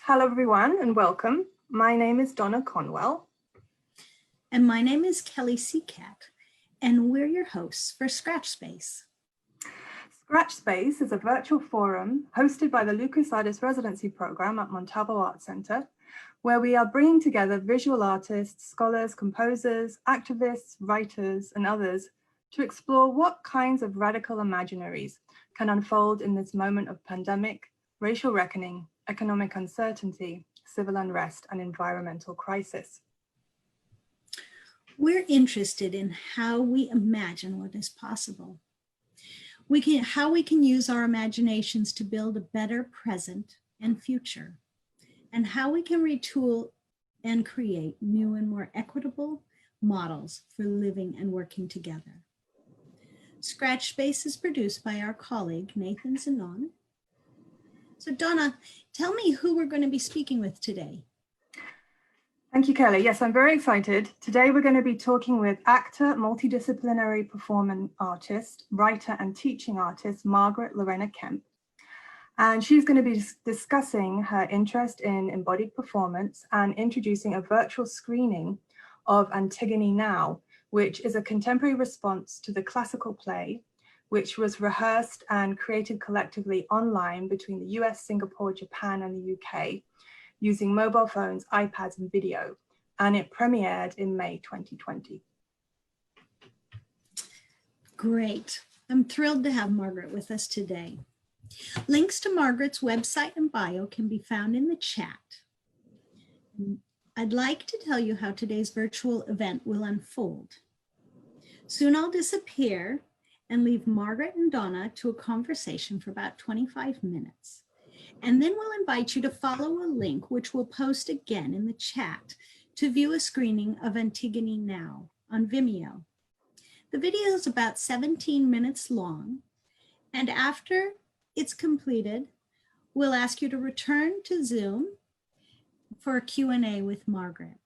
Hello everyone and welcome. My name is Donna Conwell. And my name is Kelly Sicat, and we're your hosts for Scratch Space. Scratch Space is a virtual forum hosted by the Lucas Artist Residency program at Montalvo Art Center, where we are bringing together visual artists, scholars, composers, activists, writers, and others to explore what kinds of radical imaginaries can unfold in this moment of pandemic, racial reckoning, economic uncertainty, civil unrest, and environmental crisis. We're interested in how we imagine what is possible. How we can use our imaginations to build a better present and future, and how we can retool and create new and more equitable models for living and working together. Scratch Space is produced by our colleague, Nathan Zanon. So Donna, tell me who we're going to be speaking with today. Thank you, Kelly. Yes, I'm very excited. Today we're going to be talking with actor, multidisciplinary performance artist, writer and teaching artist, Margaret Laurena Kemp. And she's going to be discussing her interest in embodied performance and introducing a virtual screening of AntigoneNOW, which is a contemporary response to the classical play, which was rehearsed and created collectively online between the US, Singapore, Japan, and the UK, using mobile phones, iPads, and video, and it premiered in May 2020. Great. I'm thrilled to have Margaret with us today. Links to Margaret's website and bio can be found in the chat. I'd like to tell you how today's virtual event will unfold. Soon I'll disappear and leave Margaret and Donna to a conversation for about 25 minutes. And then we'll invite you to follow a link, which we'll post again in the chat, to view a screening of AntigoneNOW on Vimeo. The video is about 17 minutes long, and after it's completed, we'll ask you to return to Zoom for a Q&A with Margaret.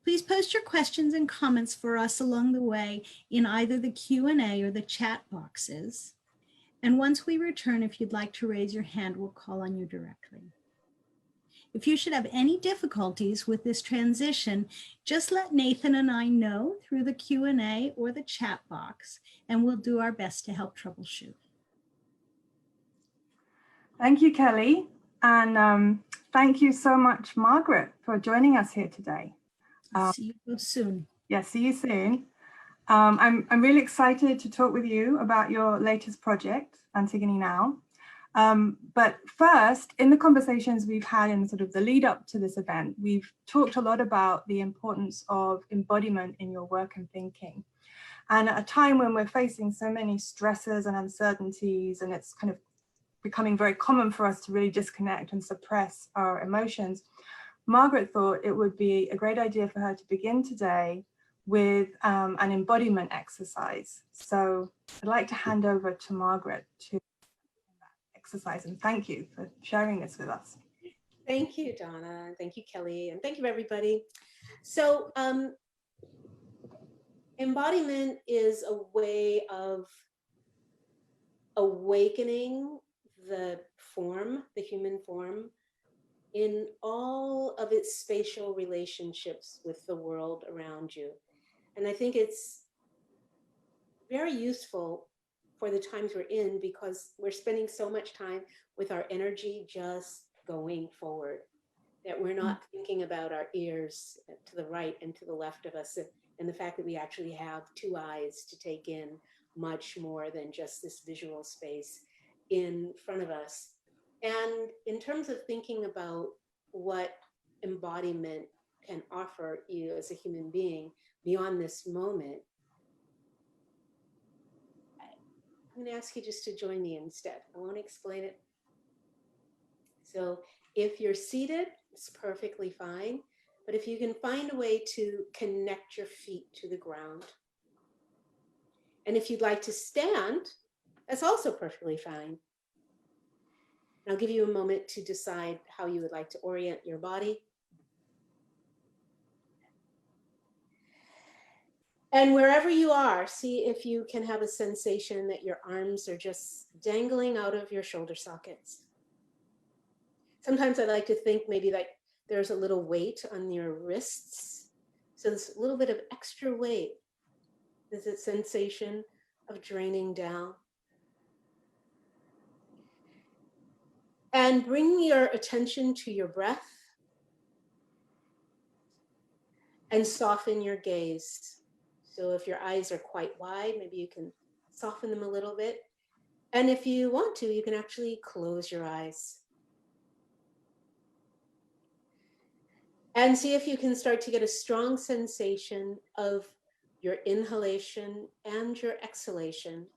Please post your questions and comments for us along the way in either the Q&A or the chat boxes. And once we return, if you'd like to raise your hand, we'll call on you directly. If you should have any difficulties with this transition, just let Nathan and I know through the Q&A or the chat box, and we'll do our best to help troubleshoot. Thank you, Kelly. And thank you so much, Margaret, for joining us here today. See you soon. Yeah, see you soon. I'm really excited to talk with you about your latest project, AntigoneNOW. But first, in the conversations we've had in sort of the lead up to this event, we've talked a lot about the importance of embodiment in your work and thinking. And at a time when we're facing so many stresses and uncertainties, and it's kind of becoming very common for us to really disconnect and suppress our emotions, Margaret thought it would be a great idea for her to begin today with an embodiment exercise. So I'd like to hand over to Margaret to that exercise, and thank you for sharing this with us. Thank you, Donna. Thank you, Kelly. And thank you, everybody. So embodiment is a way of awakening the form, the human form, in all of its spatial relationships with the world around you. And I think it's very useful for the times we're in because we're spending so much time with our energy just going forward, that we're not thinking about our ears to the right and to the left of us, and the fact that we actually have two eyes to take in much more than just this visual space in front of us. And in terms of thinking about what embodiment can offer you as a human being beyond this moment, I'm going to ask you just to join me instead. I won't explain it. So if you're seated, it's perfectly fine. But if you can find a way to connect your feet to the ground. And if you'd like to stand, that's also perfectly fine. I'll give you a moment to decide how you would like to orient your body. And wherever you are, see if you can have a sensation that your arms are just dangling out of your shoulder sockets. Sometimes I like to think maybe like there's a little weight on your wrists. So there's a little bit of extra weight. There's a sensation of draining down. And bring your attention to your breath and soften your gaze. So if your eyes are quite wide, maybe you can soften them a little bit. And if you want to, you can actually close your eyes. And see if you can start to get a strong sensation of your inhalation and your exhalation.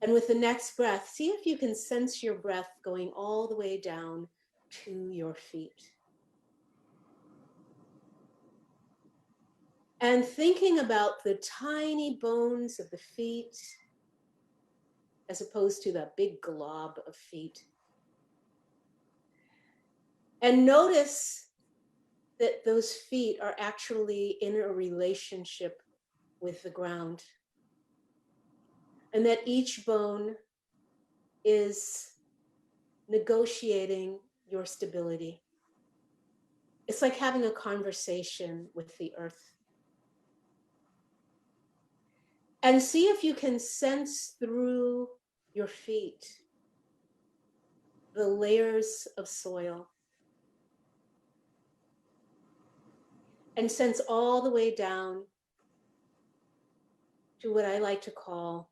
And with the next breath, see if you can sense your breath going all the way down to your feet. And thinking about the tiny bones of the feet as opposed to the big glob of feet. And notice that those feet are actually in a relationship with the ground. And that each bone is negotiating your stability. It's like having a conversation with the earth. And see if you can sense through your feet the layers of soil. And sense all the way down to what I like to call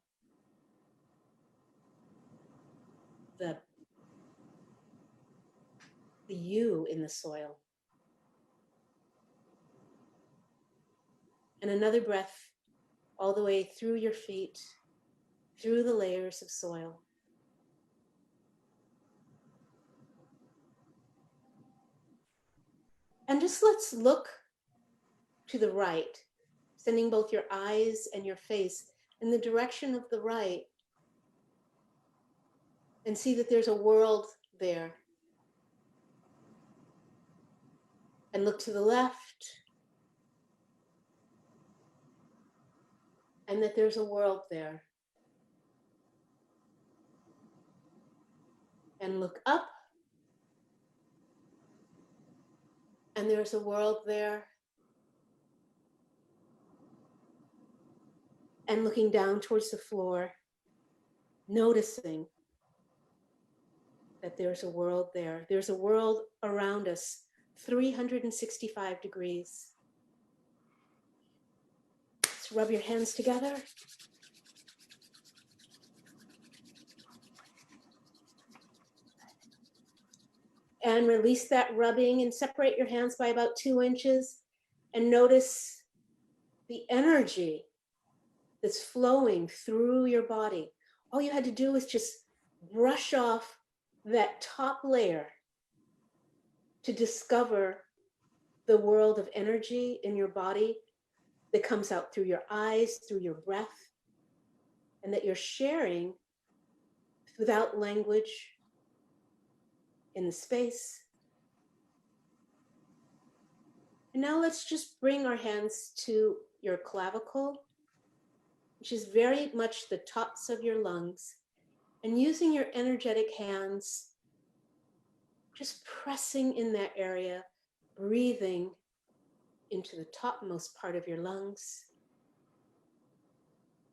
the you in the soil. And another breath all the way through your feet, through the layers of soil. And just let's look to the right, sending both your eyes and your face in the direction of the right, and see that there's a world there. And look to the left, and that there's a world there. And look up, and there's a world there. And looking down towards the floor, noticing that there's a world there. There's a world around us, 365 degrees. Let's rub your hands together. And release that rubbing and separate your hands by about 2 inches and notice the energy that's flowing through your body. All you had to do was just brush off that top layer to discover the world of energy in your body that comes out through your eyes, through your breath, and that you're sharing without language in the space. And now let's just bring our hands to your clavicle, which is very much the tops of your lungs, and using your energetic hands, just pressing in that area, breathing into the topmost part of your lungs,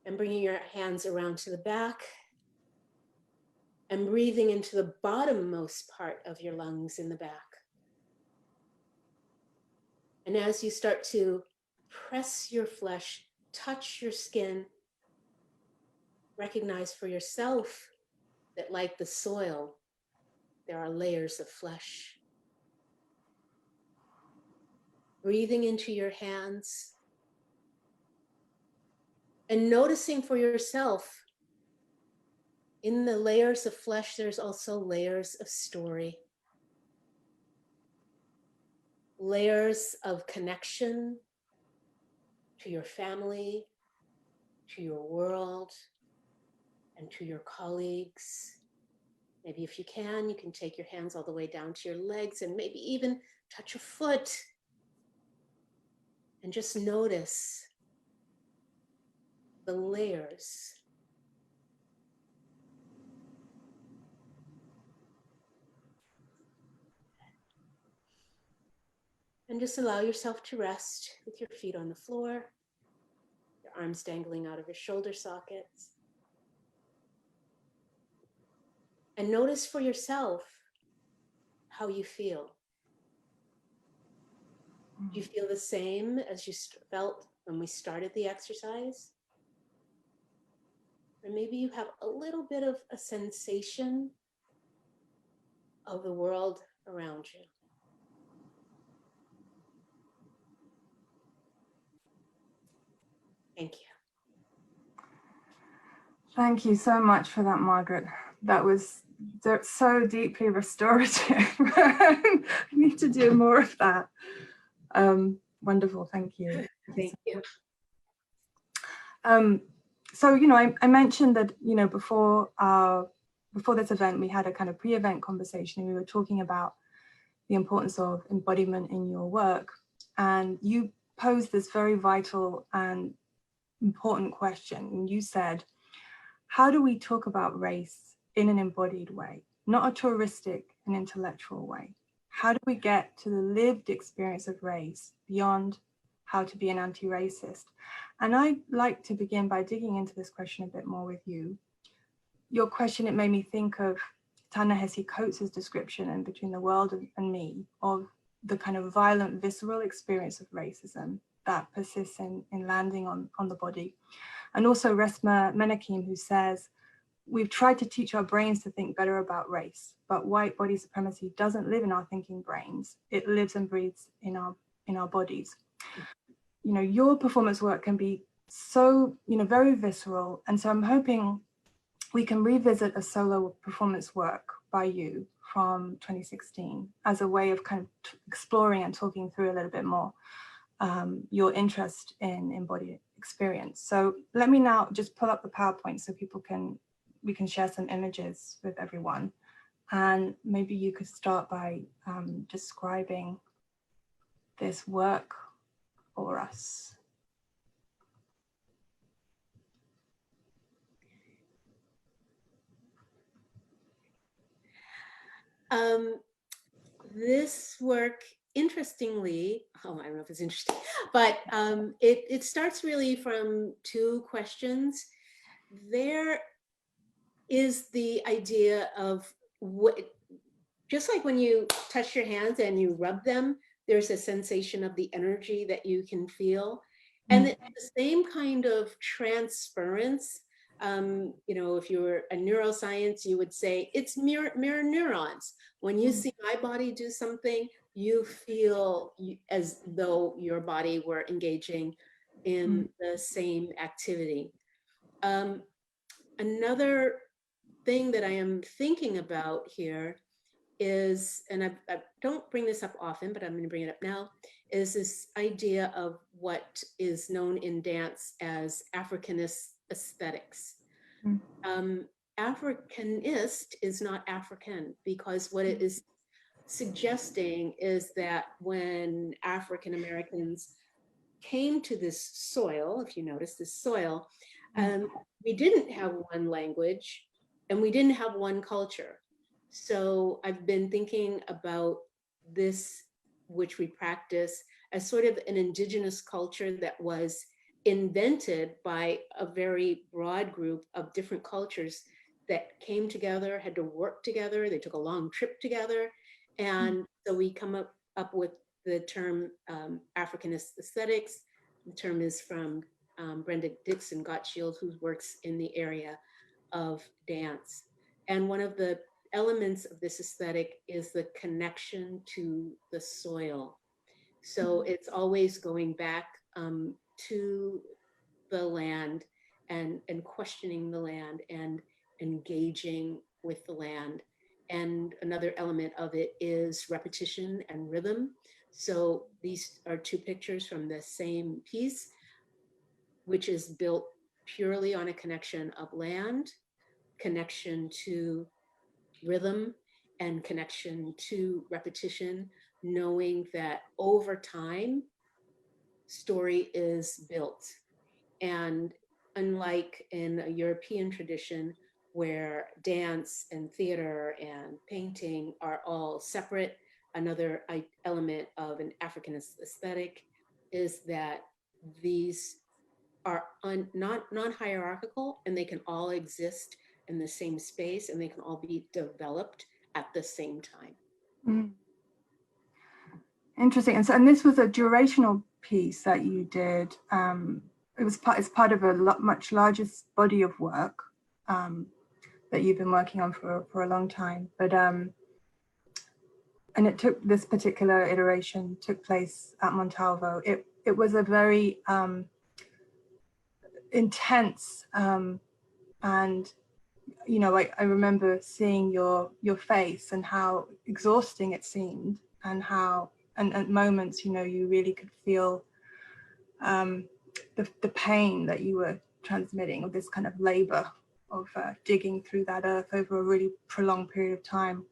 and bringing your hands around to the back, and breathing into the bottommost part of your lungs in the back. And as you start to press your flesh, touch your skin, recognize for yourself that like the soil, there are layers of flesh. Breathing into your hands and noticing for yourself, in the layers of flesh, there's also layers of story. Layers of connection to your family, to your world, and to your colleagues. Maybe if you can take your hands all the way down to your legs and maybe even touch a foot. And just notice the layers And just allow yourself to rest with your feet on the floor, your arms dangling out of your shoulder sockets. And notice for yourself how you feel. Do you feel the same as you felt when we started the exercise? Or maybe you have a little bit of a sensation of the world around you. Thank you. Thank you so much for that, Margaret. That was so deeply restorative. I need to do more of that. Wonderful, thank you. Thank you. So, I mentioned that, before this event, we had a kind of pre-event conversation, and we were talking about the importance of embodiment in your work. And you posed this very vital and important question. And you said, how do we talk about race in an embodied way, not a touristic and intellectual way? How do we get to the lived experience of race beyond how to be an anti-racist? And I'd like to begin by digging into this question a bit more with you. Your question, it made me think of Ta-Nehisi Coates' description in Between the World and Me of the kind of violent, visceral experience of racism that persists in landing on the body. And also Resmaa Menakem, who says, we've tried to teach our brains to think better about race, but white body supremacy doesn't live in our thinking brains. It lives and breathes in our bodies. Your performance work can be so, very visceral. And so I'm hoping we can revisit a solo performance work by you from 2016 as a way of kind of exploring and talking through a little bit more your interest in embodied experience. So let me now just pull up the PowerPoint so we can share some images with everyone. And maybe you could start by describing this work for us. This work, interestingly, I don't know if it's interesting, but it starts really from two questions. There is the idea of just like when you touch your hands and you rub them, there's a sensation of the energy that you can feel. And it's the same kind of transference. If you were a neuroscience, you would say it's mirror neurons. When you see my body do something, you feel as though your body were engaging in the same activity. Another thing that I am thinking about here is, and I don't bring this up often, but I'm going to bring it up now, is this idea of what is known in dance as Africanist aesthetics. Africanist is not African, because what it is suggesting is that when African Americans came to this soil, if you notice this soil, we didn't have one language and we didn't have one culture. So I've been thinking about this, which we practice, as sort of an indigenous culture that was invented by a very broad group of different cultures that came together, had to work together. They took a long trip together. And so we come up with the term Africanist aesthetics. The term is from Brenda Dixon Gottschalk, who works in the area of dance. And one of the elements of this aesthetic is the connection to the soil. So it's always going back to the land and questioning the land and engaging with the land. And another element of it is repetition and rhythm. So these are two pictures from the same piece, which is built purely on a connection of land, connection to rhythm, and connection to repetition, knowing that over time, story is built. And unlike in a European tradition where dance and theater and painting are all separate, another element of an African aesthetic is that these are not non-hierarchical, and they can all exist in the same space, and they can all be developed at the same time. Mm. Interesting. And this was a durational piece that you did. It's part of a much larger body of work that you've been working on for a long time. But and this particular iteration took place at Montalvo. It was a very intense and I remember seeing your face and how exhausting it seemed, and how and at moments you really could feel the pain that you were transmitting, of this kind of labor of digging through that earth over a really prolonged period of time.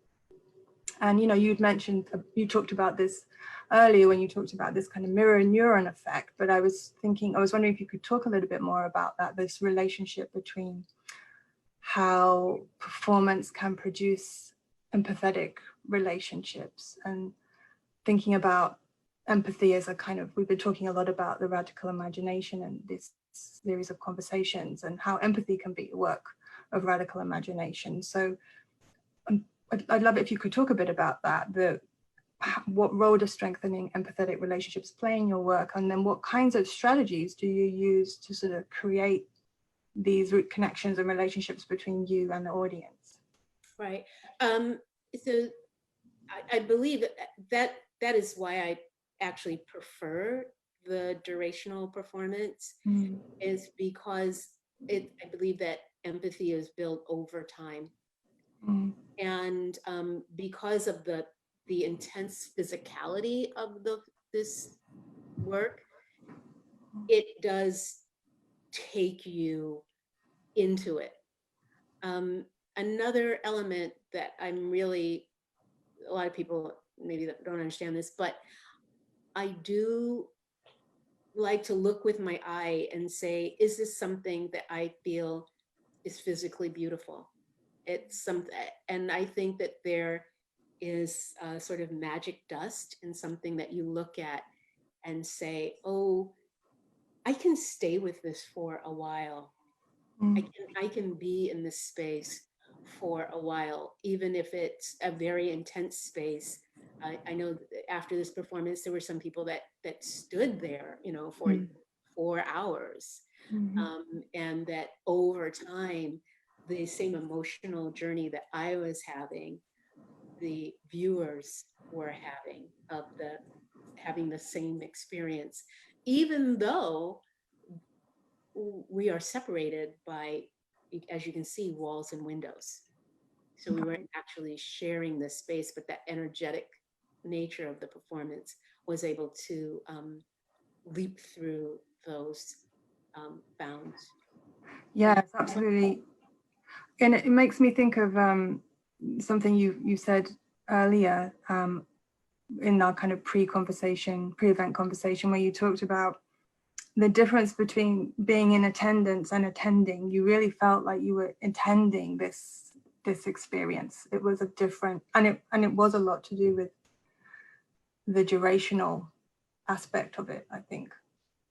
And you talked about this earlier when you talked about this kind of mirror neuron effect, but I was wondering if you could talk a little bit more about that, this relationship between how performance can produce empathetic relationships, and thinking about empathy as a kind of, we've been talking a lot about the radical imagination and this series of conversations, and how empathy can be a work of radical imagination. So I'd love it if you could talk a bit about that, what role does strengthening empathetic relationships play in your work, and then what kinds of strategies do you use to sort of create these root connections and relationships between you and the audience? Right. So I believe that is why I actually prefer the durational performance, is because I believe that empathy is built over time. And because of the intense physicality of this work, it does take you into it. Another element that a lot of people maybe that don't understand this, but I do like to look with my eye and say, is this something that I feel is physically beautiful? It's something, and I think that there is a sort of magic dust in something that you look at and say, oh, I can stay with this for a while. I can be in this space for a while, even if it's a very intense space. I know that after this performance, there were some people that stood there, for 4 hours, and that over time, the same emotional journey that I was having, the viewers were having the same experience, even though we are separated by, as you can see, walls and windows. So we weren't actually sharing this space, but that energetic nature of the performance was able to leap through those bounds. Yes, absolutely. And it makes me think of something you said earlier in our kind of pre-event conversation, where you talked about the difference between being in attendance and attending. You really felt like you were attending this experience. It was a different, and it was a lot to do with the durational aspect of it, I think.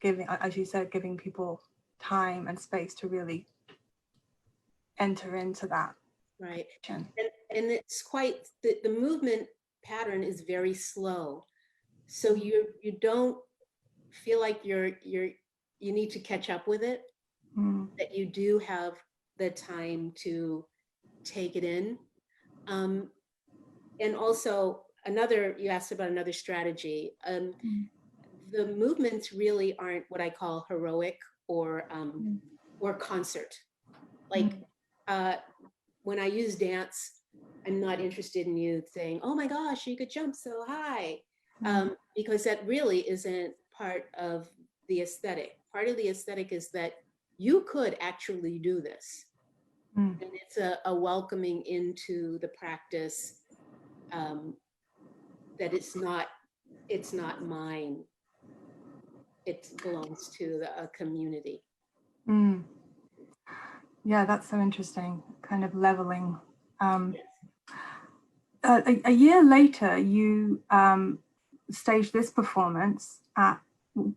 Giving, as you said, giving people time and space to really enter into that. Right. And it's quite, the movement pattern is very slow. So you don't feel like you need to catch up with it, that you do have the time to take it in. And also you asked about another strategy. The movements really aren't what I call heroic or concert. Like when I use dance, I'm not interested in you saying, oh my gosh, you could jump so high. Because that really isn't part of the aesthetic. Part of the aesthetic is that you could actually do this. And it's a welcoming into the practice, that it's not mine. It belongs to a community. Yeah, that's so interesting, kind of leveling. a year later, you staged this performance at,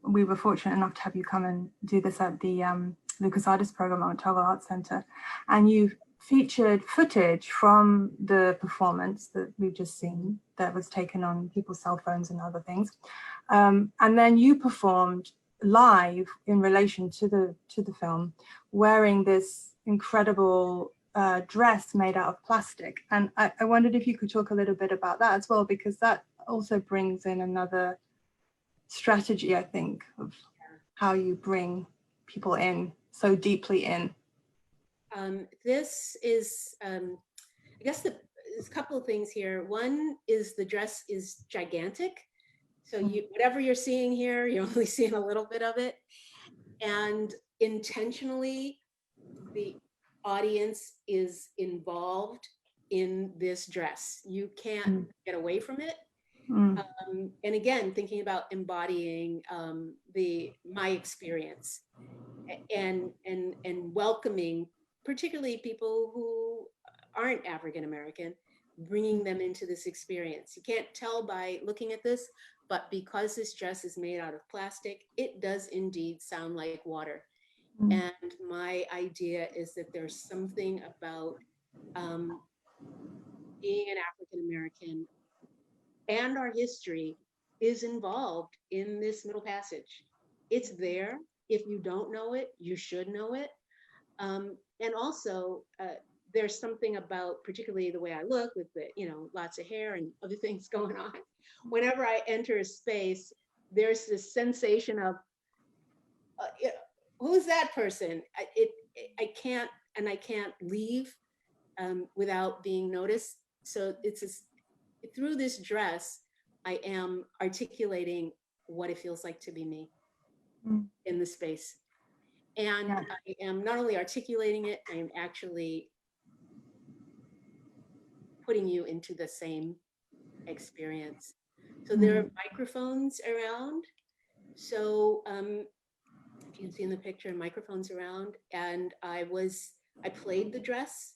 we were fortunate enough to have you come and do this at the Lucas Artist Program at Ottawa Arts Centre, and you featured footage from the performance that we've just seen that was taken on people's cell phones and other things, and then you performed live in relation to the film, wearing this incredible dress made out of plastic. And I wondered if you could talk a little bit about that as well, because that also brings in another strategy, I think, of how you bring people in so deeply in. This is, I guess there's a couple of things here. One is the dress is gigantic. So whatever you're seeing here, you're only seeing a little bit of it. And intentionally, the audience is involved in this dress. You can't get away from it. And again, thinking about embodying my experience and welcoming, particularly people who aren't African American, bringing them into this experience. You can't tell by looking at this, but because this dress is made out of plastic, it does indeed sound like water. And my idea is that there's something about being an African American and our history is involved in this Middle Passage. It's there. If you don't know it, you should know it. And also, there's something about, particularly the way I look with the, lots of hair and other things going on. Whenever I enter a space, there's this sensation of, who's that person? I can't leave without being noticed. So through this dress, I am articulating what it feels like to be me in the space. And I am not only articulating it, I am actually putting you into the same experience. So there are microphones around. So if you can see in the picture, microphones around. And I played the dress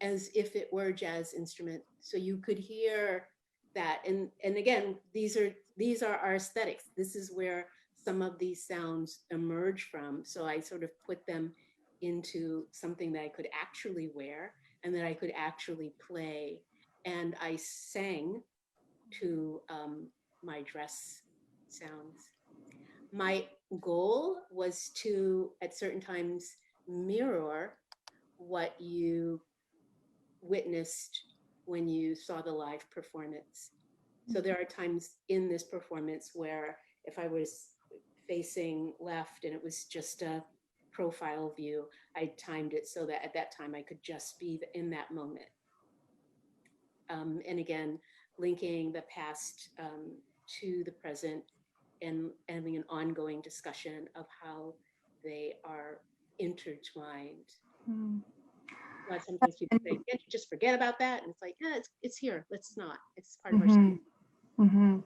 as if it were a jazz instrument. So you could hear that. And again, these are our aesthetics. This is where some of these sounds emerge from. So I sort of put them into something that I could actually wear and that I could actually play. And I sang to my dress sounds. My goal was to, at certain times, mirror what you witnessed when you saw the live performance. So there are times in this performance where if I was facing left and it was just a profile view, I timed it so that at that time I could just be in that moment. And again, linking the past to the present and having an ongoing discussion of how they are intertwined. But sometimes people say, can't you just forget about that? And it's like, yeah, it's here. Let's not. It's part of our story.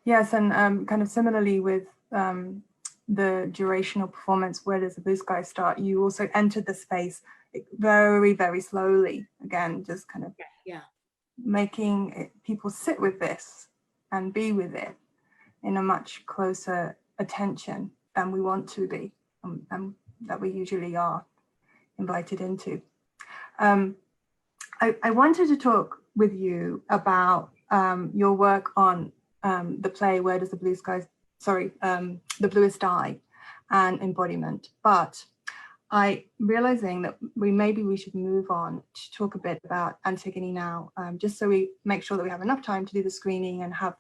Yes, and kind of similarly with the durational performance, Where Does the Blue Sky Start? You also entered the space very, very slowly. Again, just kind of making people sit with this and be with it in a much closer attention than we want to be, and that we usually are invited into. I wanted to talk with you about your work on the play Where Does the Blue Sky, The Bluest Eye and Embodiment, but realizing that maybe we should move on to talk a bit about Antigone Now, just so we make sure that we have enough time to do the screening and have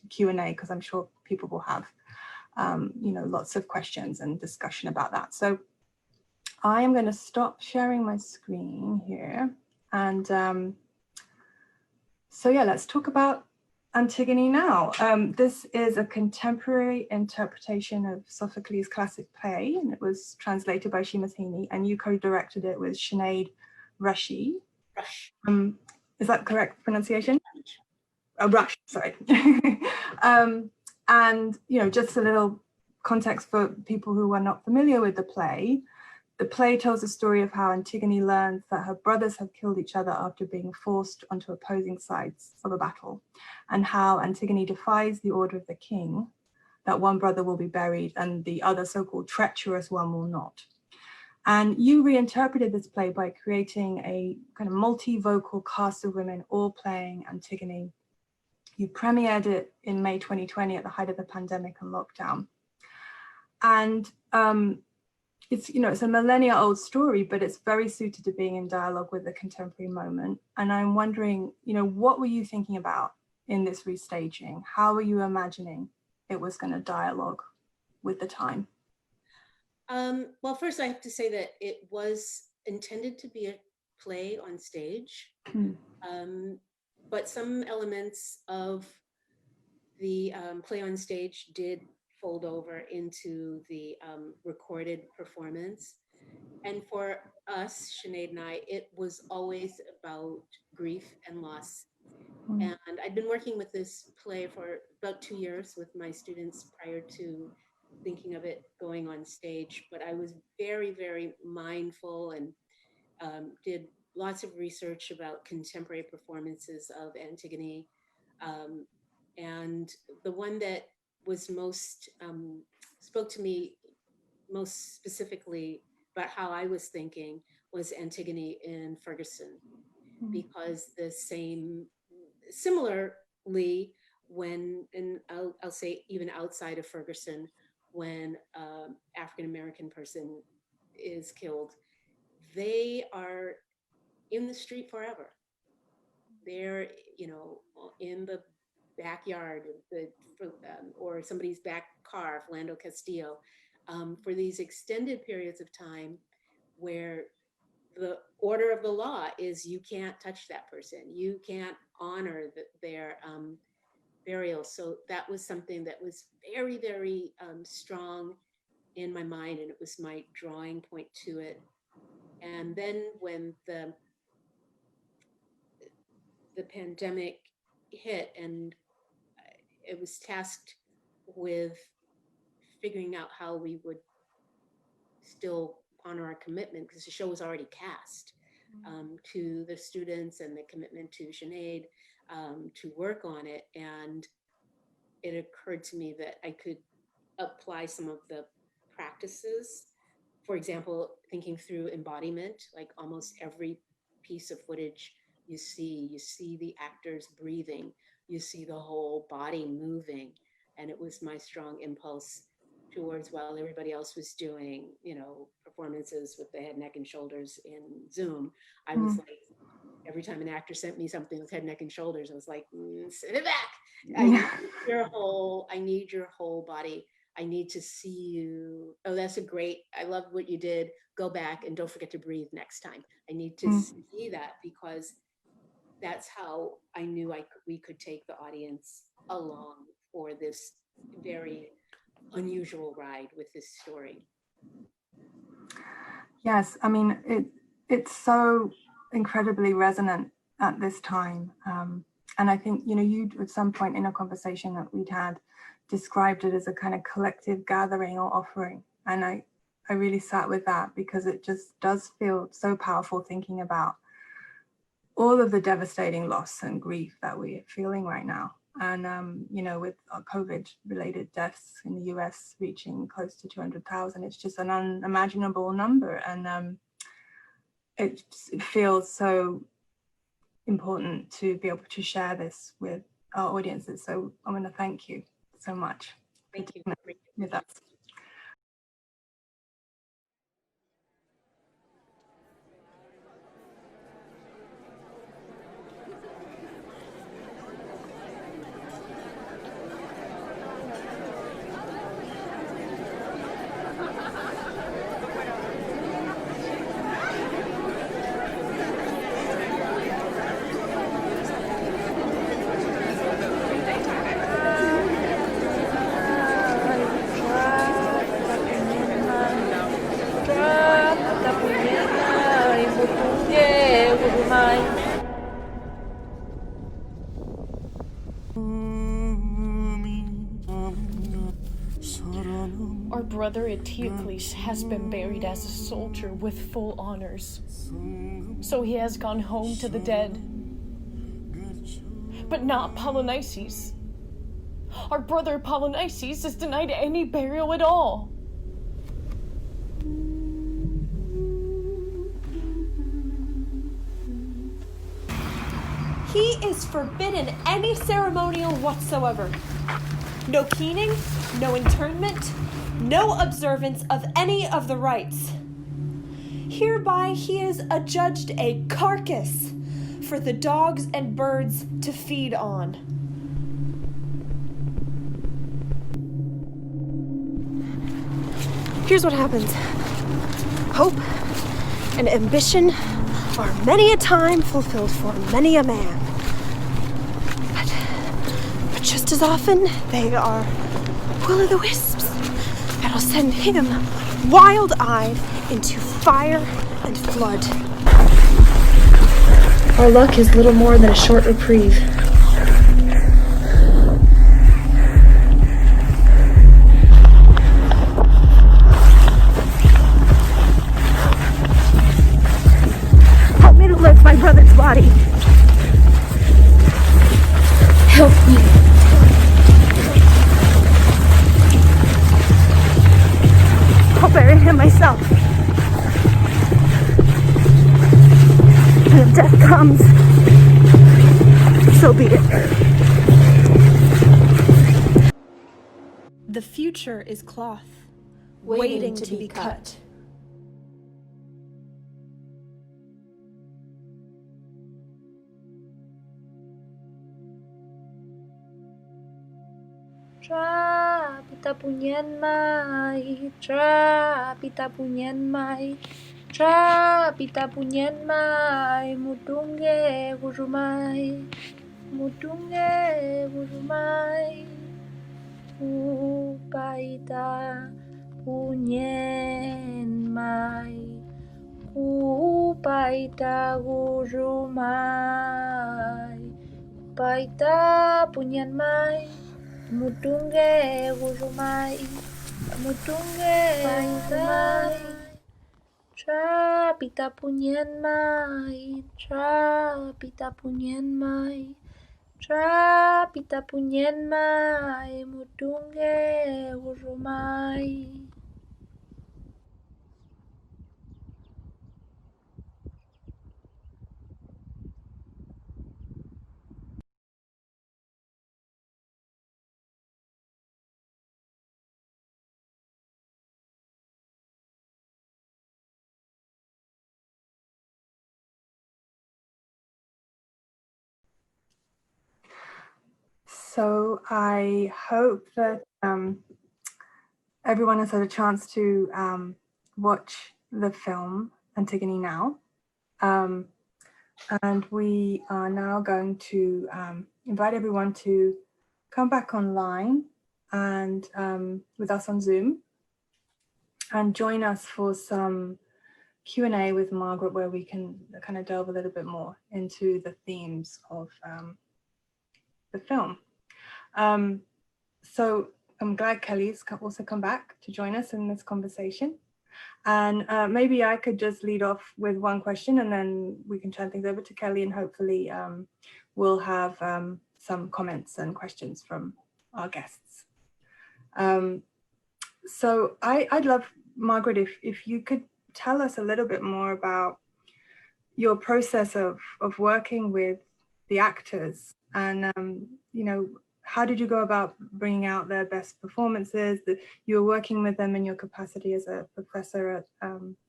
Q&A, because I'm sure people will have lots of questions and discussion about that. So I am going to stop sharing my screen here. And so yeah, let's talk about Antigone Now. This is a contemporary interpretation of Sophocles' classic play, and it was translated by Seamus Heaney, and you co-directed it with Sinead Rushie. Is that correct pronunciation? Rush, sorry. And just a little context for people who are not familiar with the play. The play tells the story of how Antigone learns that her brothers have killed each other after being forced onto opposing sides of a battle, and how Antigone defies the order of the king, that one brother will be buried and the other so-called treacherous one will not. And you reinterpreted this play by creating a kind of multi-vocal cast of women all playing Antigone. You premiered it in May 2020 at the height of the pandemic and lockdown. And it's, you know, it's a millennia old story, but it's very suited to being in dialogue with the contemporary moment. And I'm wondering, you know, what were you thinking about in this restaging? How were you imagining it was going to dialogue with the time? Well, first I have to say that it was intended to be a play on stage, but some elements of the play on stage did fold over into the recorded performance. And for us, Sinead and I, it was always about grief and loss. And I'd been working with this play for about 2 years with my students prior to thinking of it going on stage. But I was very, very mindful and did lots of research about contemporary performances of Antigone. And the one that was most, spoke to me most specifically about how I was thinking was Antigone in Ferguson, because the similarly, when, and I'll say even outside of Ferguson, when African-American person is killed, they are in the street forever. They're, you know, in the backyard or somebody's back car, Philando Castillo, for these extended periods of time where the order of the law is you can't touch that person, you can't honor their burial. So that was something that was very, very strong in my mind, and it was my drawing point to it. And then when the pandemic hit, and it was tasked with figuring out how we would still honor our commitment, because the show was already cast, to the students, and the commitment to Sinead to work on it. And it occurred to me that I could apply some of the practices. For example, thinking through embodiment, like almost every piece of footage you see the actors breathing, you see the whole body moving. And it was my strong impulse towards, while everybody else was doing, you know, performances with the head, neck, and shoulders in Zoom, I was like, every time an actor sent me something with head, neck, and shoulders, I was like, send it back. I need your whole body. I need to see you. Oh, that's I love what you did. Go back and don't forget to breathe next time. I need to see that, because that's how I knew we could take the audience along for this very unusual ride with this story. Yes, I mean, it's so incredibly resonant at this time. And I think, you know, you at some point in a conversation that we'd had described it as a kind of collective gathering or offering. And I really sat with that, because it just does feel so powerful thinking about all of the devastating loss and grief that we're feeling right now. And, you know, with COVID-related deaths in the US reaching close to 200,000, it's just an unimaginable number. And it feels so important to be able to share this with our audiences. So I want to thank you so much. Thank you. With us. Our brother Eteocles has been buried as a soldier with full honors. So he has gone home to the dead. But not Polynices. Our brother Polynices is denied any burial at all. He is forbidden any ceremonial whatsoever. No keening, no internment, no observance of any of the rites. Hereby he is adjudged a carcass for the dogs and birds to feed on. Here's what happens. Hope and ambition are many a time fulfilled for many a man. But just as often, they are will-o'-the-wisps that'll send him wild-eyed into fire and flood. Our luck is little more than a short reprieve. Help me to lift my brother's body. Help me. I'll bury him myself. And if death comes, so be it. The future is cloth, waiting to be cut. Tra pita punyen mai, tra pita punyen mai, tra pita punyen mai, mudunge gurumai, mudunge gurumai, upaita punyen mai, upaita gurumai, upaita punyen mai. Mutunge gurumai, mutunge gurumai, tra pita punyen mai, tra pita punyen mai, tra pita punyen mai, mutunge gurumai. So I hope that everyone has had a chance to watch the film Antigone Now. And we are now going to invite everyone to come back online and with us on Zoom and join us for some Q&A with Margaret, where we can kind of delve a little bit more into the themes of the film. So I'm glad Kelly's also come back to join us in this conversation. And maybe I could just lead off with one question, and then we can turn things over to Kelly, and hopefully we'll have some comments and questions from our guests. So I'd love, Margaret, if you could tell us a little bit more about your process of working with the actors, and you know, how did you go about bringing out their best performances? You were working with them in your capacity as a professor at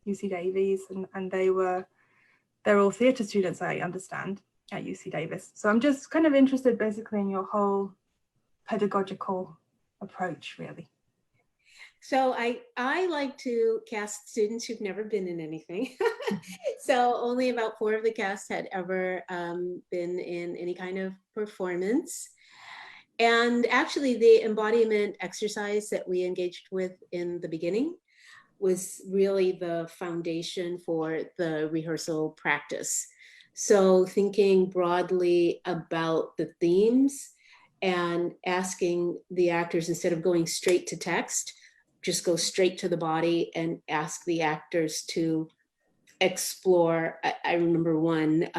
UC Davis, and they're all theatre students, I understand, at UC Davis. So I'm just kind of interested basically in your whole pedagogical approach, really. So I like to cast students who've never been in anything. So only about 4 of the cast had ever been in any kind of performance. And actually the embodiment exercise that we engaged with in the beginning was really the foundation for the rehearsal practice. So thinking broadly about the themes and asking the actors, instead of going straight to text, just go straight to the body and ask the actors to explore. I remember one,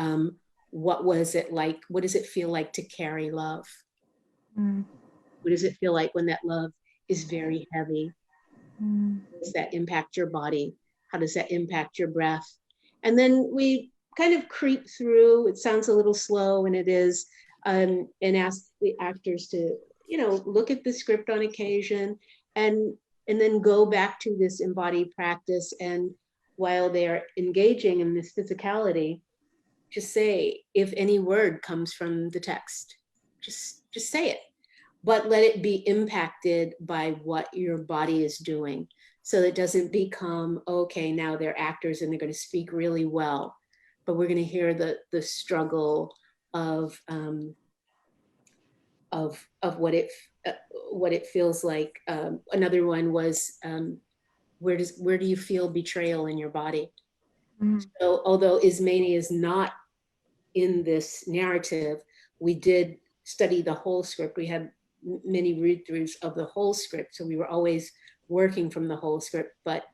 what was it like? What does it feel like to carry love? What does it feel like when that love is very heavy? How does that impact your body? How does that impact your breath? And then we kind of creep through, it sounds a little slow, and it is, and ask the actors to, you know, look at the script on occasion, and then go back to this embodied practice. And while they're engaging in this physicality, just say, if any word comes from the text, just say it, but let it be impacted by what your body is doing. So it doesn't become, okay, now they're actors and they're going to speak really well, but we're going to hear the struggle of what it feels like. Another one was, where do you feel betrayal in your body? So although Ismene is not in this narrative, we did study the whole script. We had many read-throughs of the whole script, so we were always working from the whole script, but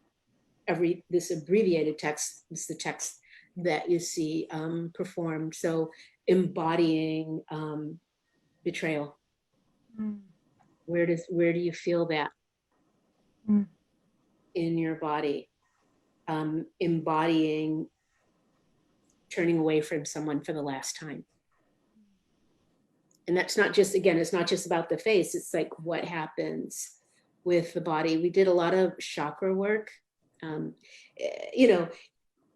this abbreviated text is the text that you see performed. So embodying betrayal. Where do you feel that in your body? Embodying turning away from someone for the last time. And that's not just, again, it's not just about the face, it's like what happens with the body. We did a lot of chakra work. You know,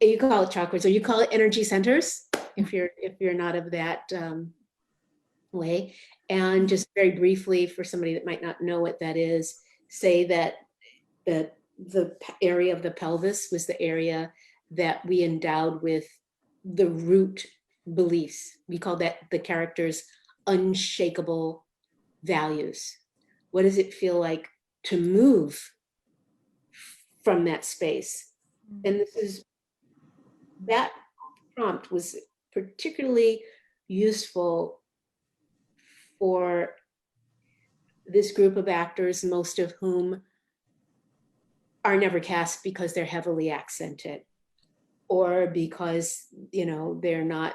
you call it chakras, or you call it energy centers, if you're not of that way. And just very briefly, for somebody that might not know what that is, say that the area of the pelvis was the area that we endowed with the root beliefs. We call that the character's unshakable values. What does it feel like to move from that space? And that prompt was particularly useful for this group of actors, most of whom are never cast because they're heavily accented, or because, you know, they're not,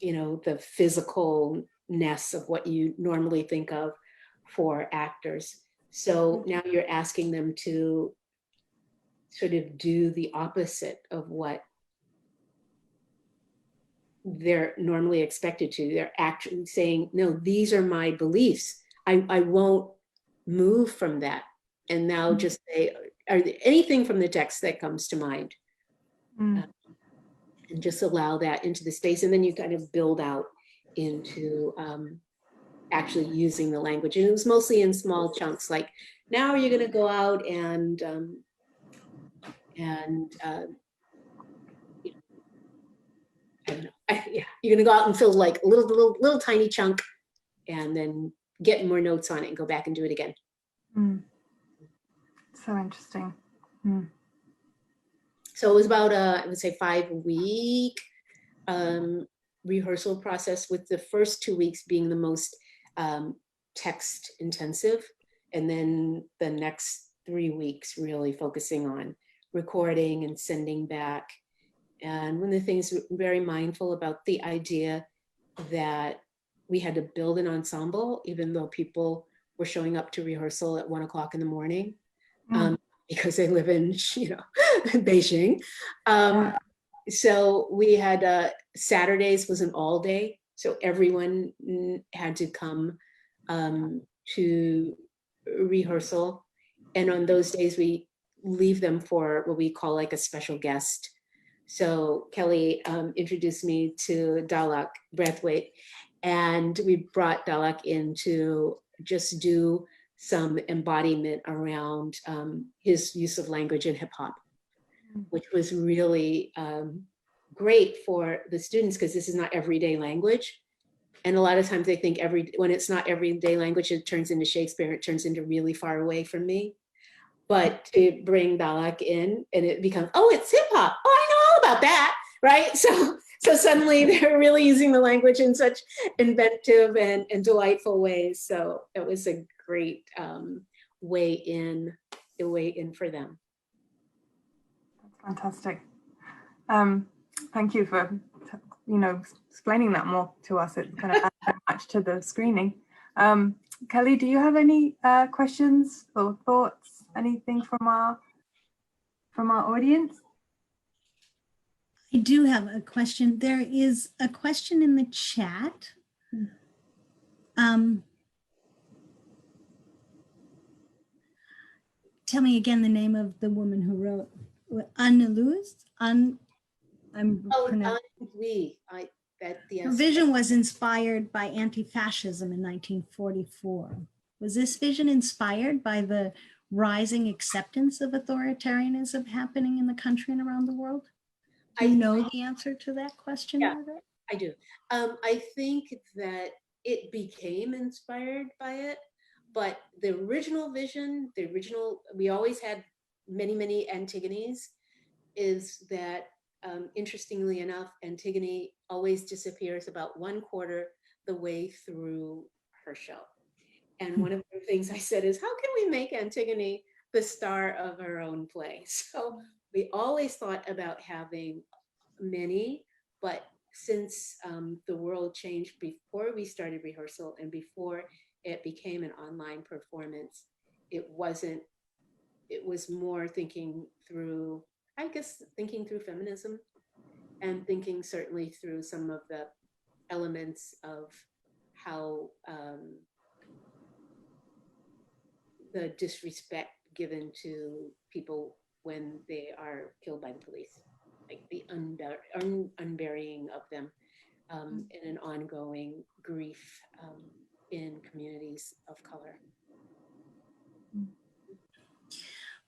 you know, the physicalness of what you normally think of for actors. So now you're asking them to sort of do the opposite of what they're normally expected to. They're actually saying, no, these are my beliefs. I won't move from that. And now just say, are there anything from the text that comes to mind? And just allow that into the space. And then you kind of build out into actually using the language. And it was mostly in small chunks, like, now you're going to go out and I don't know. Yeah, you're going to go out and fill like a little tiny chunk, and then get more notes on it and go back and do it again. So interesting. So it was about I would say 5-week rehearsal process, with the first 2 weeks being the most text intensive, and then the next 3 weeks really focusing on recording and sending back. And one of the things, very mindful about the idea that we had to build an ensemble, even though people were showing up to rehearsal at 1 o'clock in the morning, because they live in, you know, Beijing. So we had Saturdays was an all day. So everyone had to come to rehearsal. And on those days, we leave them for what we call like a special guest. So Kelly introduced me to Dalak Breathwaite, and we brought Dalak in to just do some embodiment around his use of language in hip hop, which was really great for the students, because this is not everyday language. And a lot of times they think when it's not everyday language, it turns into Shakespeare, it turns into really far away from me. But to bring Dalak in and it becomes, oh, it's hip hop. Oh, I know all about that, right? So So suddenly they're really using the language in such inventive and delightful ways. So it was a great way in for them. That's fantastic. Thank you for, explaining that more to us. It kind of adds so much to the screening. Kelly, do you have any questions or thoughts? Anything from our audience? I do have a question. There is a question in the chat. Tell me again the name of the woman who wrote Anna Lewis. Her vision was inspired by anti-fascism in 1944. Was this vision inspired by the rising acceptance of authoritarianism happening in the country and around the world? Do you know the answer to that question, yeah, Margaret? I do. I think that it became inspired by it, but the original vision, we always had many Antigones, is that interestingly enough, Antigone always disappears about 1/4 the way through her show. And one of the things I said is, how can we make Antigone the star of her own play? So we always thought about having many, but since the world changed before we started rehearsal and before it became an online performance, it was more thinking through, thinking through feminism and thinking certainly through some of the elements of how the disrespect given to people when they are killed by the police, like the unburying of them, in an ongoing grief in communities of color.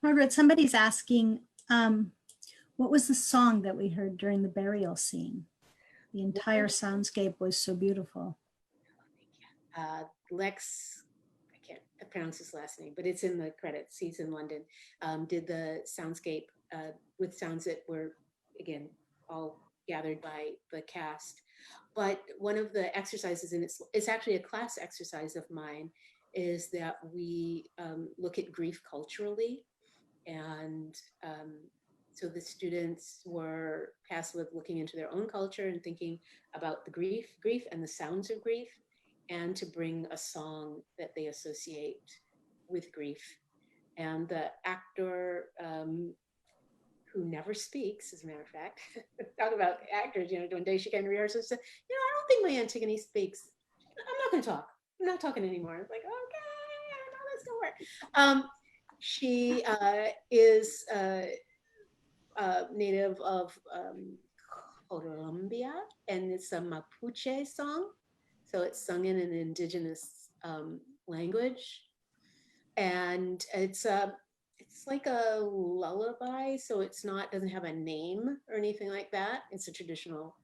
Margaret, somebody's asking, what was the song that we heard during the burial scene? The entire soundscape was so beautiful. Lex, I can't pronounce his last name, but it's in the credits. He's in London. Did the soundscape with sounds that were, again, all gathered by the cast. But one of the exercises, and it's actually a class exercise of mine, is that we look at grief culturally. And so the students were tasked with looking into their own culture and thinking about the grief and the sounds of grief, and to bring a song that they associate with grief. And the actor who never speaks, as a matter of fact, talk about actors, one day she came to rehearsal and said, I don't think my Antigone speaks. I'm not going to talk. I'm not talking anymore. It's like, okay, I know that's going to work. She is native of Colombia, and it's a Mapuche song. So it's sung in an indigenous language. And it's like a lullaby, so doesn't have a name or anything like that. It's a traditional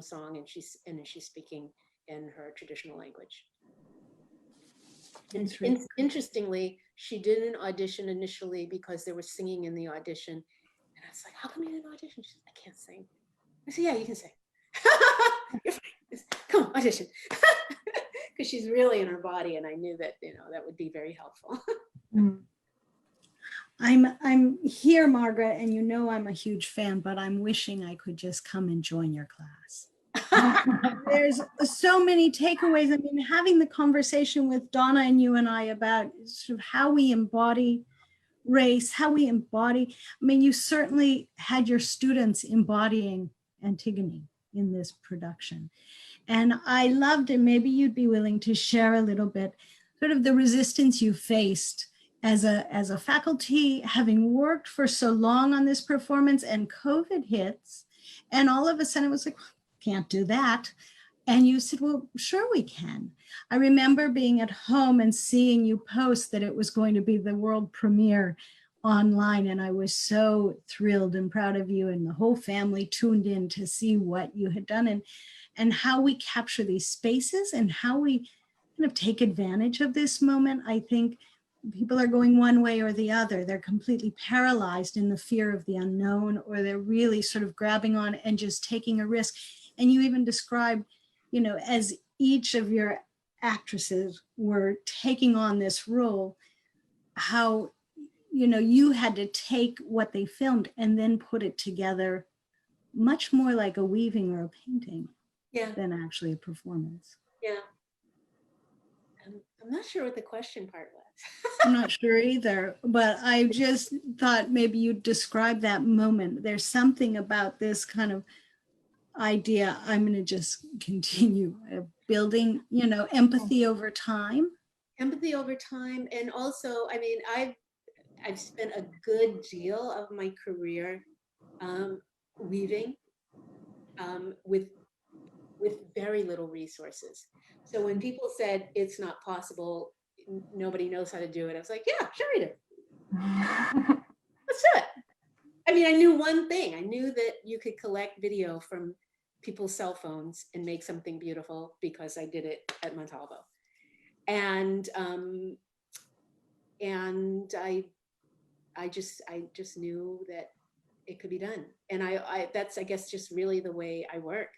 song, and she's speaking in her traditional language. And interestingly, she did an audition initially because they were singing in the audition. And I was like, how come you didn't audition? She said, I can't sing. I said, yeah, you can sing. You're fine. Come on, audition. Because she's really in her body, and I knew that, that would be very helpful. I'm here, Margaret, and I'm a huge fan, but I'm wishing I could just come and join your class. There's so many takeaways. I mean, having the conversation with Donna and you and I about sort of how we embody race, how we embody, you certainly had your students embodying Antigone in this production. And I loved it. Maybe you'd be willing to share a little bit, sort of the resistance you faced as a faculty, having worked for so long on this performance, and COVID hits, and all of a sudden it was like, can't do that. And you said, well, sure we can. I remember being at home and seeing you post that it was going to be the world premiere online. And I was so thrilled and proud of you, and the whole family tuned in to see what you had done, and how we capture these spaces and how we kind of take advantage of this moment. I think people are going one way or the other. They're completely paralyzed in the fear of the unknown, or they're really sort of grabbing on and just taking a risk. And you even described, you know, as each of your actresses were taking on this role, how, you know, you had to take what they filmed and then put it together much more like a weaving or a painting than actually a performance. Yeah. I'm not sure what the question part was. I'm not sure either, but I just thought maybe you'd describe that moment. There's something about this kind of idea. I'm going to just continue building, you know, empathy over time. Empathy over time. And also, I mean, I've spent a good deal of my career weaving with very little resources. So when people said it's not possible, nobody knows how to do it, I was like, yeah, sure I do. Let's do it. I mean, I knew one thing. I knew that you could collect video from people's cell phones and make something beautiful because I did it at Montalvo. And I just knew that it could be done. And that's, I guess, just really the way I work.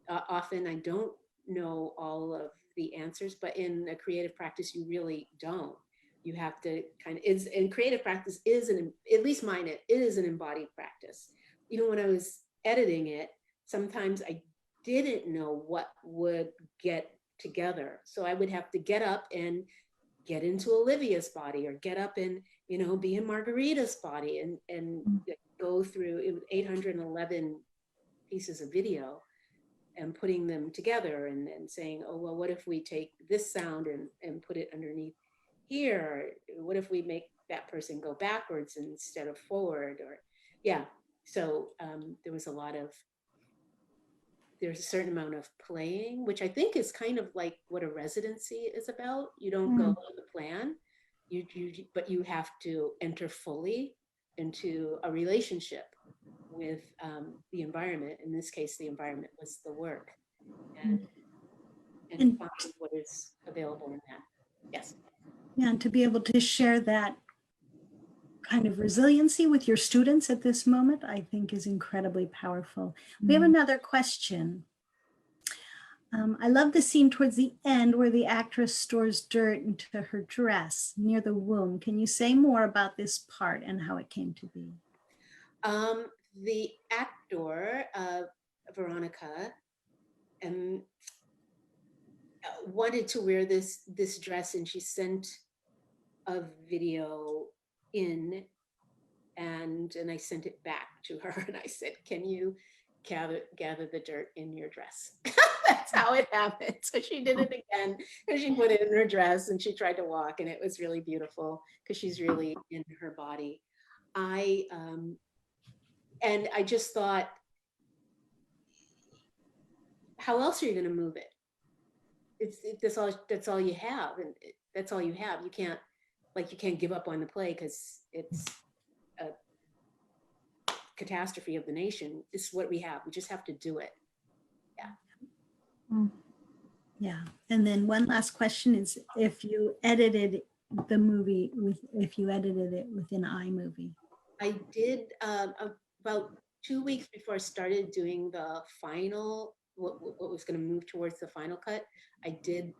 Often I don't know all of the answers, but in a creative practice, you really don't. You have to kind of, and creative practice is, at least mine, it is an embodied practice. Even when I was editing it, sometimes I didn't know what would get together. So I would have to get up and get into Olivia's body, or get up and, you know, be in Margarita's body, and go through it was 811 pieces of video and putting them together and saying, oh, well, what if we take this sound and put it underneath here? What if we make that person go backwards instead of forward? Or yeah, so there's a certain amount of playing, which I think is kind of like what a residency is about. You don't go on the plan, but you have to enter fully into a relationship with the environment. In this case, the environment was the work, and find what is available in that. Yes. Yeah, and to be able to share that kind of resiliency with your students at this moment, I think is incredibly powerful. We have another question. I love the scene towards the end where the actress stores dirt into her dress near the womb. Can you say more about this part and how it came to be? The actor, Veronica, wanted to wear this dress, and she sent a video in, and I sent it back to her, and I said, can you gather the dirt in your dress? That's how it happened. So she did it again, and she put it in her dress, and she tried to walk, and it was really beautiful because she's really in her body. And I just thought, how else are you going to move it? That's all you have, and that's all you have. You can't give up on the play because it's a catastrophe of the nation. This is what we have. We just have to do it. Yeah. Yeah. And then one last question is, if you edited the movie if you edited it within iMovie. I did about 2 weeks before I started doing the final, what was going to move towards the final cut. I did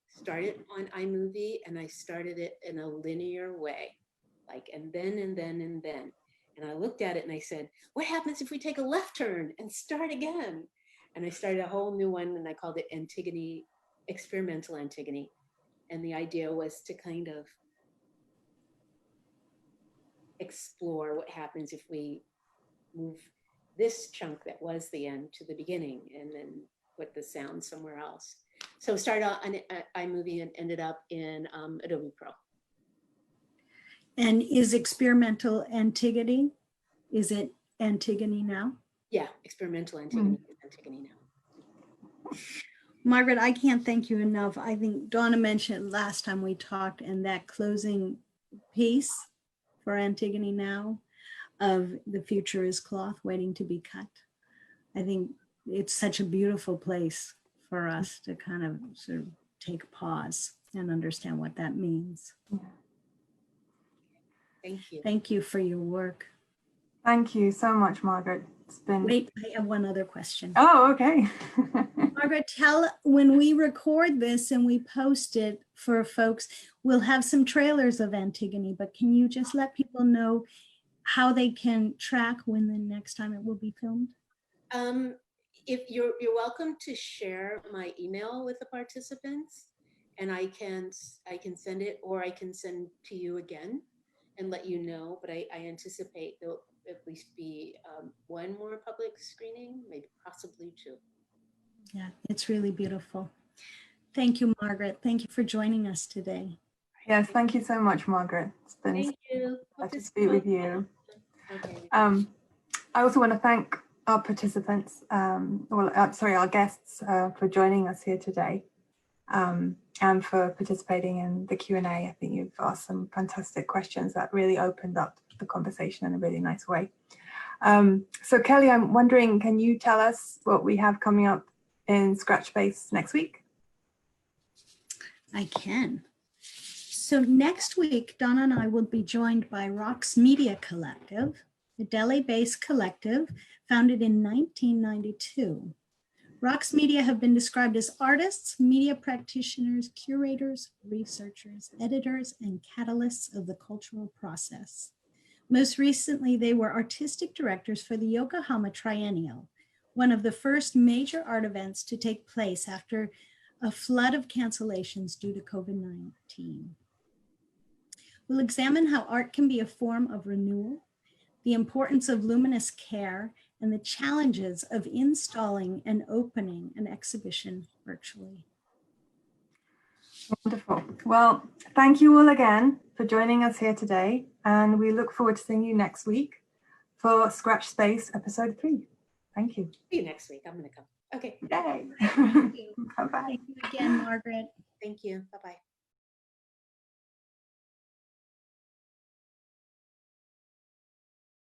start it on iMovie, and I started it in a linear way, like, and then. And I looked at it and I said, what happens if we take a left turn and start again? And I started a whole new one, and I called it Antigone, Experimental Antigone. And the idea was to kind of explore what happens if we move this chunk that was the end to the beginning, and then put the sound somewhere else. So started out on iMovie and ended up in Adobe Pro. And is Experimental Antigone, is it Antigone Now? Yeah, Experimental Antigone is Antigone Now. Margaret, I can't thank you enough. I think Donna mentioned last time we talked, and that closing piece for Antigone Now of the future is cloth waiting to be cut. I think it's such a beautiful place for us to kind of sort of take a pause and understand what that means. Thank you. Thank you for your work. Thank you so much, Margaret. It's been... Wait, I have one other question. Oh, okay. Margaret, when we record this and we post it for folks, we'll have some trailers of Antigone, but can you just let people know how they can track when the next time it will be filmed? If you're welcome to share my email with the participants, and I can send it, or I can send to you again and let you know. But I anticipate there'll at least be one more public screening, maybe possibly two. Yeah, it's really beautiful. Thank you, Margaret. Thank you for joining us today. Yes, thank you so much, Margaret. It's been Thank you. nice to speak with you. Okay. I also want to thank our participants, our guests for joining us here today and for participating in the Q&A. I think you've asked some fantastic questions that really opened up the conversation in a really nice way. So Kelly, I'm wondering, can you tell us what we have coming up in Scratchbase next week? I can. So next week, Donna and I will be joined by Rox Media Collective, a Delhi-based collective founded in 1992. Rox Media have been described as artists, media practitioners, curators, researchers, editors, and catalysts of the cultural process. Most recently, they were artistic directors for the Yokohama Triennial, one of the first major art events to take place after a flood of cancellations due to COVID-19. We'll examine how art can be a form of renewal, the importance of luminous care, and the challenges of installing and opening an exhibition virtually. Wonderful. Well, thank you all again for joining us here today, and we look forward to seeing you next week for Scratch Space episode 3. Thank you. See you next week. I'm going to come. Okay. Yay. Thank you. Bye-bye. Thank you again, Margaret. Thank you. Bye-bye.